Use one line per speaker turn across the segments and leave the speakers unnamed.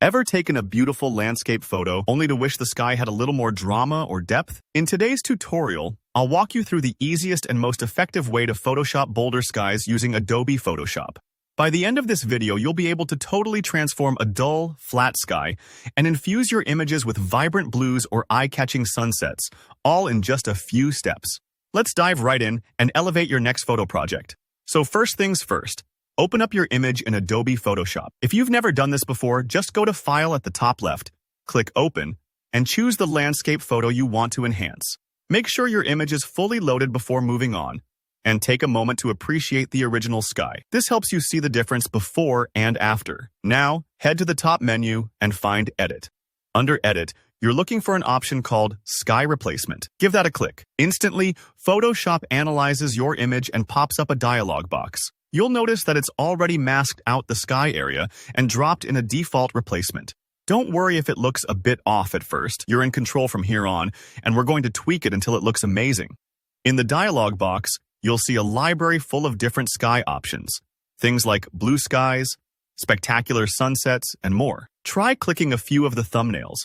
Ever taken a beautiful landscape photo only to wish the sky had a little more drama or depth? In today's tutorial, I'll walk you through the easiest and most effective way to Photoshop bolder skies using Adobe Photoshop. By the end of this video, you'll be able to totally transform a dull, flat sky and infuse your images with vibrant blues or eye-catching sunsets, all in just a few steps. Let's dive right in and elevate your next photo project. So first things first, open up your image in Adobe Photoshop. If you've never done this before, just go to File at the top left, click Open, and choose the landscape photo you want to enhance. Make sure your image is fully loaded before moving on, and take a moment to appreciate the original sky. This helps you see the difference before and after. Now, head to the top menu and find Edit. Under Edit, you're looking for an option called Sky Replacement. Give that a click. Instantly, Photoshop analyzes your image and pops up a dialog box. You'll notice that it's already masked out the sky area and dropped in a default replacement. Don't worry if it looks a bit off at first. You're in control from here on, and we're going to tweak it until it looks amazing. In the dialog box, you'll see a library full of different sky options. Things like blue skies, spectacular sunsets, and more. Try clicking a few of the thumbnails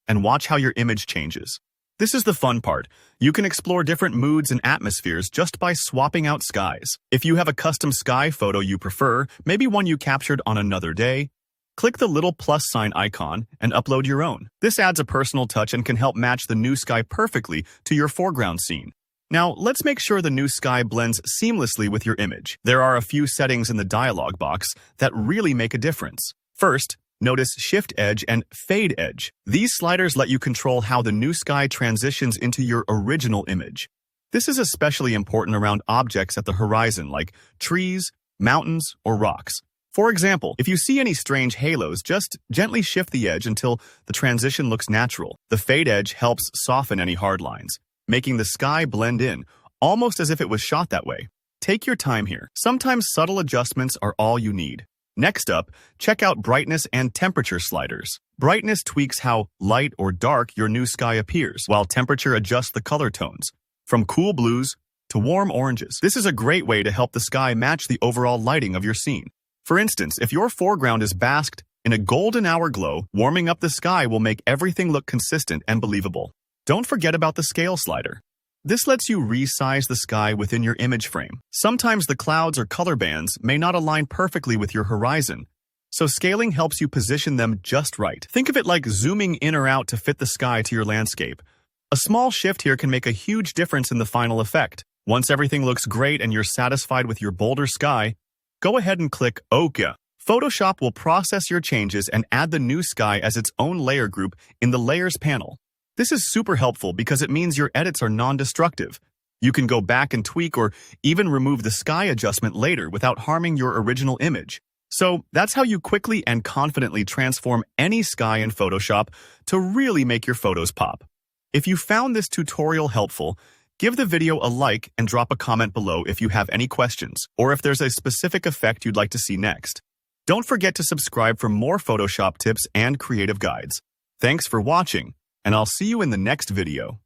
and watch how your image changes. This is the fun part. You can explore different moods and atmospheres just by swapping out skies. If you have a custom sky photo you prefer, maybe one you captured on another day, click the little plus sign icon and upload your own. This adds a personal touch and can help match the new sky perfectly to your foreground scene. Now, let's make sure the new sky blends seamlessly with your image. There are a few settings in the dialog box that really make a difference. First, notice Shift Edge and Fade Edge. These sliders let you control how the new sky transitions into your original image. This is especially important around objects at the horizon like trees, mountains, or rocks. For example, if you see any strange halos, just gently shift the edge until the transition looks natural. The Fade Edge helps soften any hard lines, making the sky blend in, almost as if it was shot that way. Take your time here. Sometimes subtle adjustments are all you need. Next up, check out brightness and temperature sliders. Brightness tweaks how light or dark your new sky appears, while temperature adjusts the color tones, from cool blues to warm oranges. This is a great way to help the sky match the overall lighting of your scene. For instance, if your foreground is basked in a golden hour glow, warming up the sky will make everything look consistent and believable. Don't forget about the scale slider. This lets you resize the sky within your image frame. Sometimes the clouds or color bands may not align perfectly with your horizon, so scaling helps you position them just right. Think of it like zooming in or out to fit the sky to your landscape. A small shift here can make a huge difference in the final effect. Once everything looks great and you're satisfied with your bolder sky, go ahead and click OK. Photoshop will process your changes and add the new sky as its own layer group in the Layers panel. This is super helpful because it means your edits are non-destructive. You can go back and tweak or even remove the sky adjustment later without harming your original image. So that's how you quickly and confidently transform any sky in Photoshop to really make your photos pop. If you found this tutorial helpful, give the video a like and drop a comment below if you have any questions or if there's a specific effect you'd like to see next. Don't forget to subscribe for more Photoshop tips and creative guides. Thanks for watching, and I'll see you in the next video.